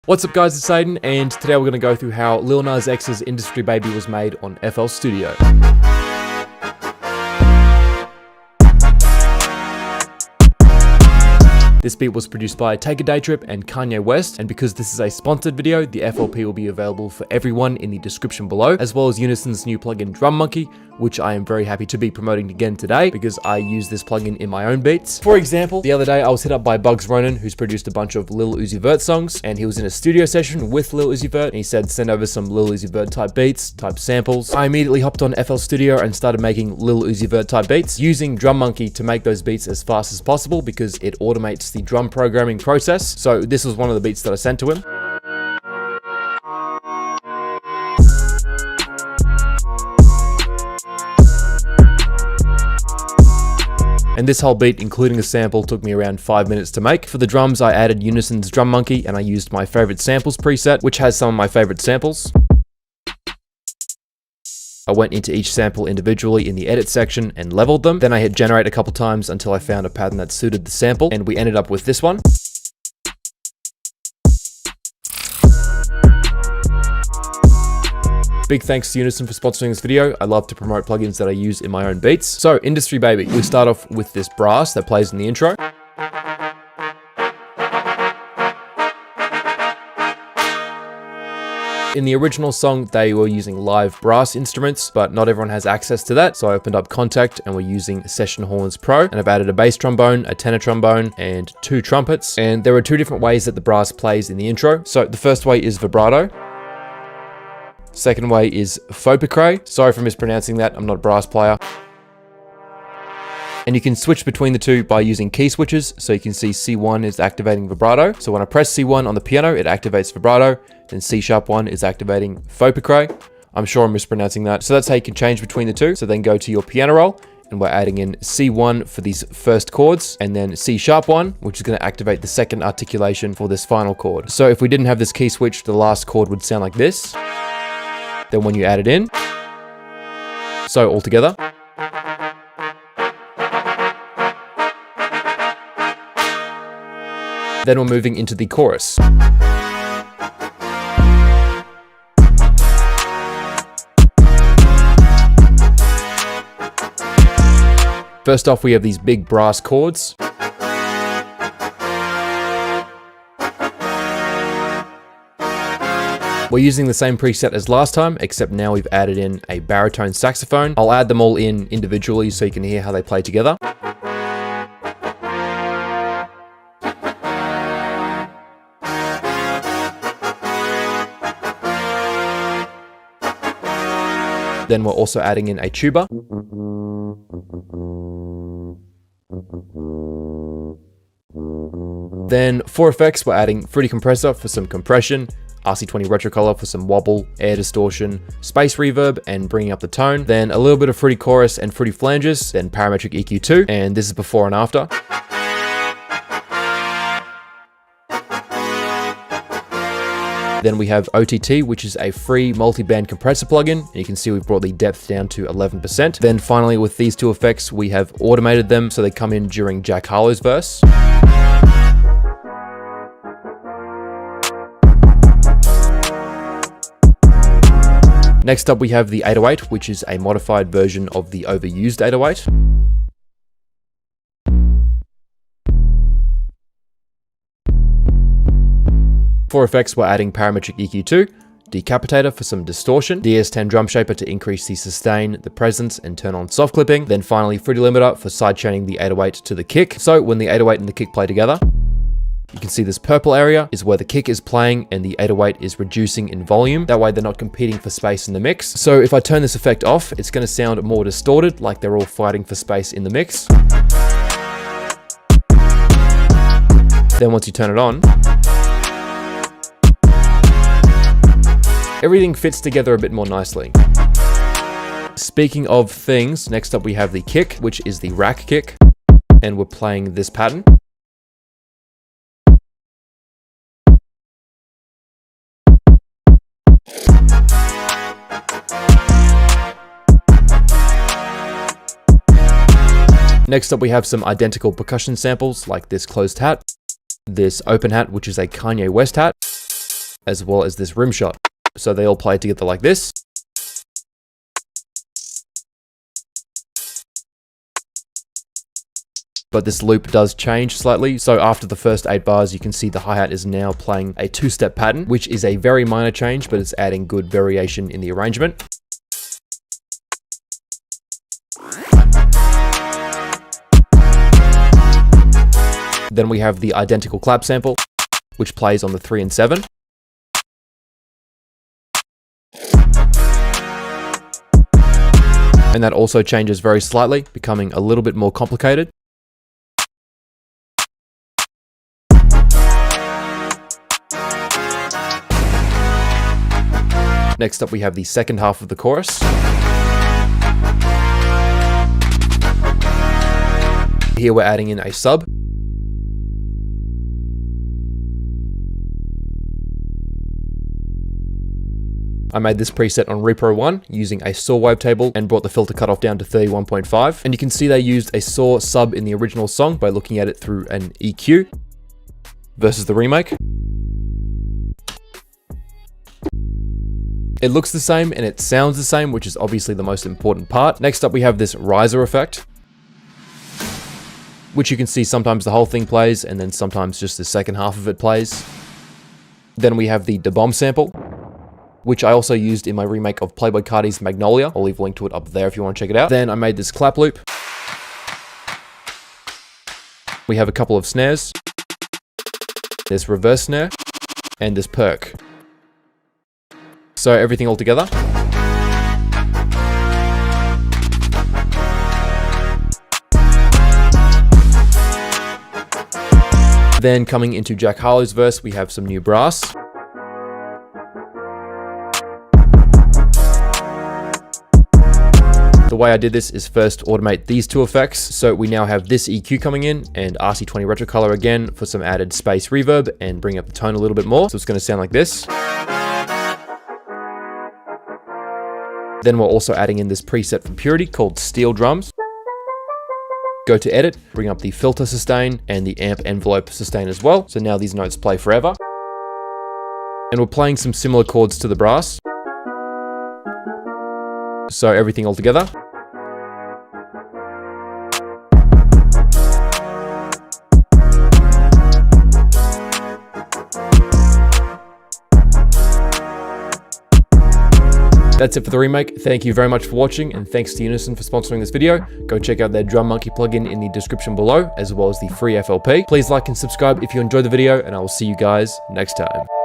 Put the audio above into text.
What's up guys, it's Aiden, and today we're going to go through how Lil Nas X's Industry Baby was made on FL Studio. This beat was produced by Take a Day Trip and Kanye West, and because this is a sponsored video, the FLP will be available for everyone in the description below, as well as Unison's new plugin Drum Monkey, which I am very happy to be promoting again today because I use this plugin in my own beats. For example, the other day I was hit up by Bugs Ronan, who's produced a bunch of Lil Uzi Vert songs, and he was in a studio session with Lil Uzi Vert, and he said send over some Lil Uzi Vert type beats, type samples. I immediately hopped on FL Studio and started making Lil Uzi Vert type beats, using Drum Monkey to make those beats as fast as possible because it automates the drum programming process. So this was one of the beats that I sent to him. And this whole beat, including the sample, took me around 5 minutes to make. For the drums, I added Unison's Drum Monkey and I used my favorite samples preset, which has some of my favorite samples. I went into each sample individually in the edit section and leveled them. Then I hit generate a couple times until I found a pattern that suited the sample, and we ended up with this one. Big thanks to Unison for sponsoring this video. I love to promote plugins that I use in my own beats. So, Industry Baby. We start off with this brass that plays in the intro. In the original song, they were using live brass instruments, but not everyone has access to that. So I opened up Kontakt and we're using Session Horns Pro, and I've added a bass trombone, a tenor trombone, and 2 trumpets. And there are 2 different ways that the brass plays in the intro. So the first way is vibrato. Second way is faux picret. Sorry for mispronouncing that, I'm not a brass player. And you can switch between the 2 by using key switches. So you can see C1 is activating vibrato. So when I press C1 on the piano, it activates vibrato. Then C#1 is activating faux picret. I'm sure I'm mispronouncing that. So that's how you can change between the 2. So then go to your piano roll, and we're adding in C1 for these first chords, and then C#1, which is going to activate the second articulation for this final chord. So if we didn't have this key switch, the last chord would sound like this. Then when you add it in, so all together. Then we're moving into the chorus. First off, we have these big brass chords. We're using the same preset as last time, except now we've added in a baritone saxophone. I'll add them all in individually so you can hear how they play together. Then we're also adding in a tuba. Then for effects, we're adding Fruity Compressor for some compression, RC20 Retrocolor for some wobble, air distortion, space reverb, and bringing up the tone. Then a little bit of Fruity Chorus and Fruity Flanges, then Parametric EQ2, and this is before and after. Then we have OTT, which is a free multi-band compressor plugin. And you can see we've brought the depth down to 11%. Then finally, with these 2 effects, we have automated them so they come in during Jack Harlow's verse. Next up, we have the 808, which is a modified version of the overused 808. For effects, we're adding Parametric EQ2, Decapitator for some distortion, DS10 Drum Shaper to increase the sustain, the presence, and turn on soft clipping, then finally Fruity Limiter for sidechaining the 808 to the kick. So when the 808 and the kick play together, you can see this purple area is where the kick is playing and the 808 is reducing in volume. That way they're not competing for space in the mix. So if I turn this effect off, it's going to sound more distorted, like they're all fighting for space in the mix. Then once you turn it on, everything fits together a bit more nicely. Speaking of things, next up we have the kick, which is the rack kick, and we're playing this pattern. Next up we have some identical percussion samples like this closed hat, this open hat, which is a Kanye West hat, as well as this rim shot. So they all play together like this. But this loop does change slightly. So after the first 8 bars, you can see the hi-hat is now playing a 2-step pattern, which is a very minor change, but it's adding good variation in the arrangement. Then we have the identical clap sample, which plays on the 3 and 7. And that also changes very slightly, becoming a little bit more complicated. Next up, we have the second half of the chorus. Here we're adding in a sub. I made this preset on Repro One using a saw wavetable and brought the filter cutoff down to 31.5. And you can see they used a saw sub in the original song by looking at it through an EQ versus the remake. It looks the same and it sounds the same, which is obviously the most important part. Next up, we have this riser effect, which you can see sometimes the whole thing plays and then sometimes just the second half of it plays. Then we have the Da Bomb sample, which I also used in my remake of Playboi Carti's Magnolia. I'll leave a link to it up there if you want to check it out. Then I made this clap loop. We have a couple of snares, this reverse snare, and this perk. So everything all together. Then coming into Jack Harlow's verse, we have some new brass. The way I did this is first automate these 2 effects. So we now have this EQ coming in and RC20 retro color again for some added space reverb and bring up the tone a little bit more. So it's going to sound like this. Then we're also adding in this preset from Purity called Steel Drums. Go to edit, bring up the filter sustain and the amp envelope sustain as well. So now these notes play forever. And we're playing some similar chords to the brass. So everything all together. That's it for the remake. Thank you very much for watching, and thanks to Unison for sponsoring this video. Go check out their Drum Monkey plugin in the description below, as well as the free FLP. Please like and subscribe if you enjoyed the video, and I will see you guys next time.